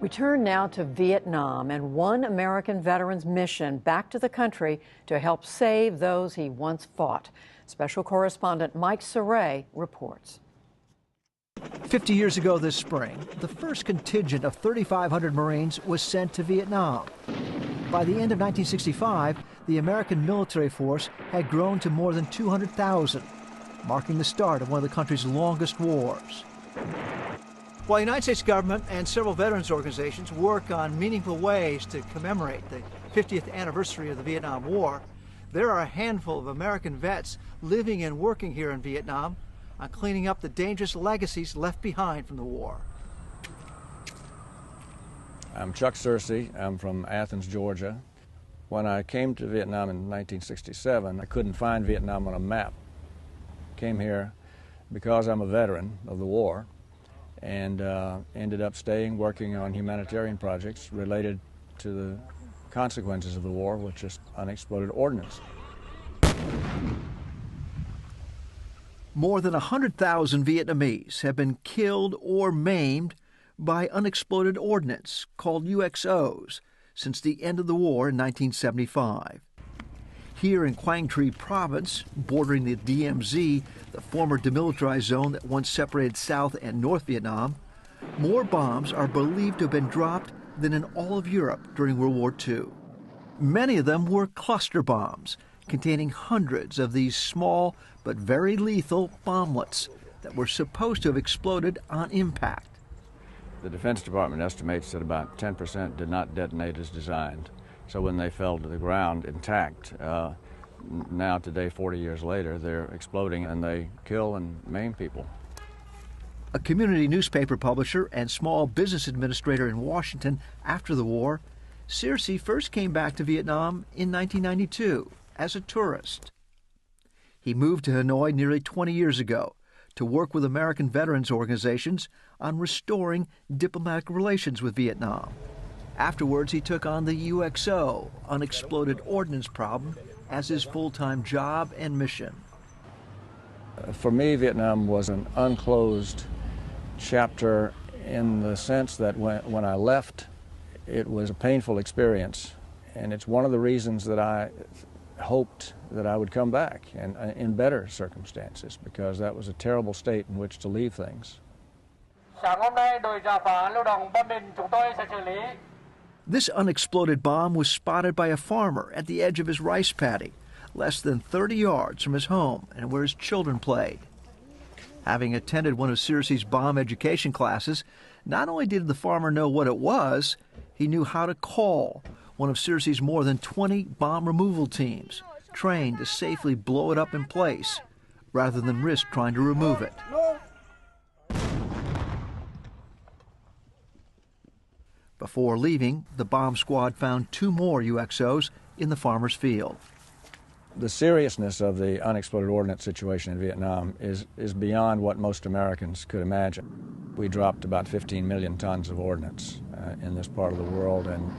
We turn now to Vietnam and one American veteran's mission back to the country to help save those he once fought. Special correspondent Mike Cerre reports. 50 years ago this spring, the first contingent of 3,500 Marines was sent to Vietnam. By the end of 1965, the American military force had grown to more than 200,000, marking the start of one of the country's longest wars. While the United States government and several veterans organizations work on meaningful ways to commemorate the 50th anniversary of the Vietnam War, there are a handful of American vets living and working here in Vietnam on cleaning up the dangerous legacies left behind from the war. I'm Chuck Searcy. I'm from Athens, Georgia. When I came to Vietnam in 1967, I couldn't find Vietnam on a map. Came here because I'm a veteran of the war, and ended up staying, working on humanitarian projects related to the consequences of the war, which is unexploded ordnance. More than 100,000 Vietnamese have been killed or maimed by unexploded ordnance, called UXOs, since the end of the war in 1975. Here in Quang Tri Province, bordering the DMZ, the former demilitarized zone that once separated South and North Vietnam, more bombs are believed to have been dropped than in all of Europe during World War II. Many of them were cluster bombs, containing hundreds of these small but very lethal bomblets that were supposed to have exploded on impact. The Defense Department estimates that about 10% did not detonate as designed. So when they fell to the ground intact, now today, 40 years later, they're exploding and they kill and maim people. A community newspaper publisher and small business administrator in Washington after the war, Searcy first came back to Vietnam in 1992 as a tourist. He moved to Hanoi nearly 20 years ago to work with American veterans organizations on restoring diplomatic relations with Vietnam. Afterwards, he took on the UXO, unexploded ordnance problem, as his full-time job and mission. For me, Vietnam was an unclosed chapter in the sense that when I left, it was a painful experience. And it's one of the reasons that I hoped that I would come back and in better circumstances, because that was a terrible state in which to leave things. This unexploded bomb was spotted by a farmer at the edge of his rice paddy, less than 30 yards from his home and where his children played. Having attended one of Searcy's bomb education classes, not only did the farmer know what it was, he knew how to call one of Searcy's more than 20 bomb removal teams, trained to safely blow it up in place, rather than risk trying to remove it. Before leaving, the bomb squad found 2 more UXOs in the farmer's field. The seriousness of the unexploded ordnance situation in Vietnam is beyond what most Americans could imagine. We dropped about 15 million tons of ordnance in this part of the world, and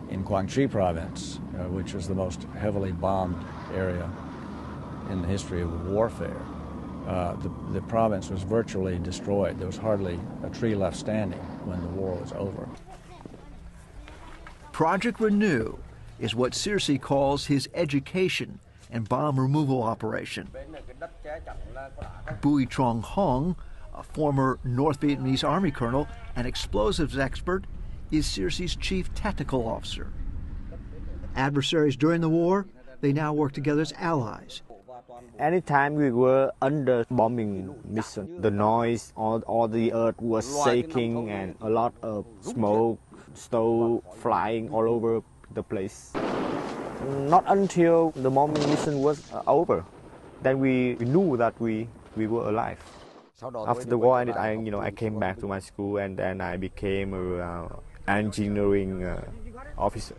in Quang Tri Province, which is the most heavily bombed area in the history of warfare. The province was virtually destroyed. There was hardly a tree left standing when the war was over. Project Renew is what Searcy calls his education and bomb removal operation. Bui Trong Hong, a former North Vietnamese Army colonel and explosives expert, is Searcy's chief tactical officer. Adversaries during the war, they now work together as allies. Anytime we were under bombing mission, the noise, all the earth was shaking and a lot of smoke, stove flying all over the place. Not until the bombing mission was over, then we knew that we were alive. After the war ended, I came back to my school and then I became an engineering officer.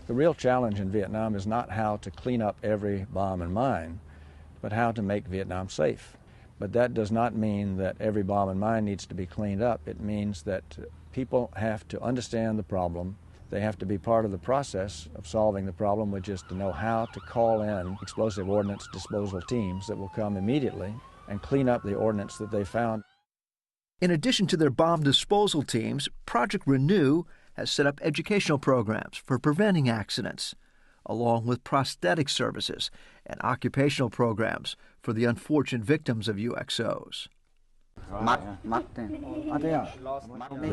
The real challenge in Vietnam is not how to clean up every bomb and mine, but how to make Vietnam safe. But that does not mean that every bomb and mine needs to be cleaned up. It means that people have to understand the problem. They have to be part of the process of solving the problem, which is to know how to call in explosive ordnance disposal teams that will come immediately and clean up the ordnance that they found. In addition to their bomb disposal teams, Project Renew has set up educational programs for preventing accidents, along with prosthetic services and occupational programs for the unfortunate victims of UXOs. The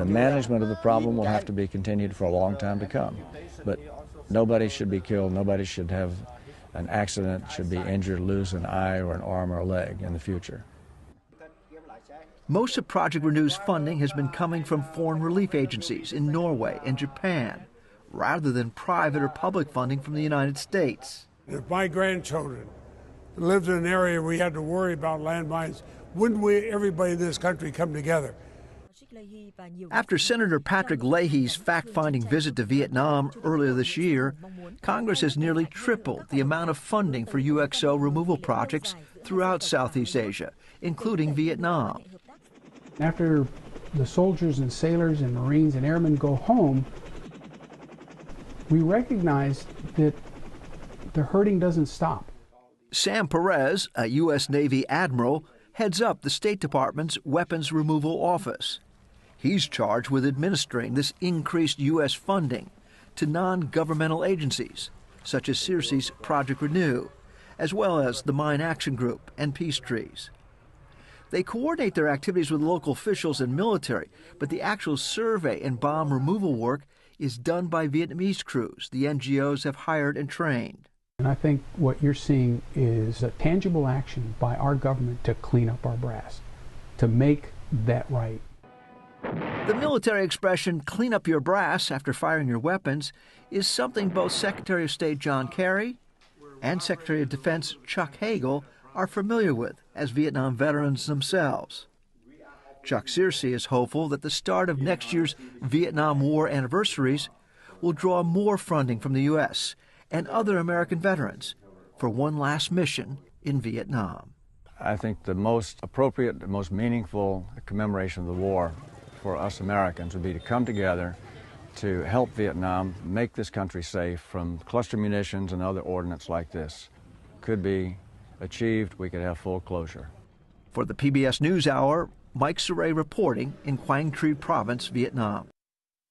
management of the problem will have to be continued for a long time to come, but nobody should be killed, nobody should have an accident, should be injured, lose an eye or an arm or a leg in the future. Most of Project Renew's funding has been coming from foreign relief agencies in Norway and Japan, rather than private or public funding from the United States. If my grandchildren lived in an area where we had to worry about landmines, wouldn't everybody in this country come together? After Senator Patrick Leahy's fact-finding visit to Vietnam earlier this year, Congress has nearly tripled the amount of funding for UXO removal projects throughout Southeast Asia, including Vietnam. After the soldiers and sailors and Marines and airmen go home, we recognize that the hurting doesn't stop. Sam Perez, a U.S. Navy admiral, heads up the State Department's Weapons Removal Office. He's charged with administering this increased U.S. funding to non-governmental agencies, such as Searcy's Project Renew, as well as the Mine Action Group and Peace Trees. They coordinate their activities with local officials and military, but the actual survey and bomb removal work is done by Vietnamese crews the NGOs have hired and trained. And I think what you're seeing is a tangible action by our government to clean up our brass, to make that right. The military expression, clean up your brass after firing your weapons, is something both Secretary of State John Kerry and Secretary of Defense Chuck Hagel are familiar with as Vietnam veterans themselves. Chuck Searcy is hopeful that the start of next year's Vietnam War anniversaries will draw more funding from the U.S. and other American veterans for one last mission in Vietnam. I think the most appropriate, the most meaningful commemoration of the war for us Americans would be to come together to help Vietnam make this country safe from cluster munitions and other ordnance like this. Could be achieved, we could have full closure. For the PBS NewsHour, Mike Cerre reporting in Quang Tri Province, Vietnam.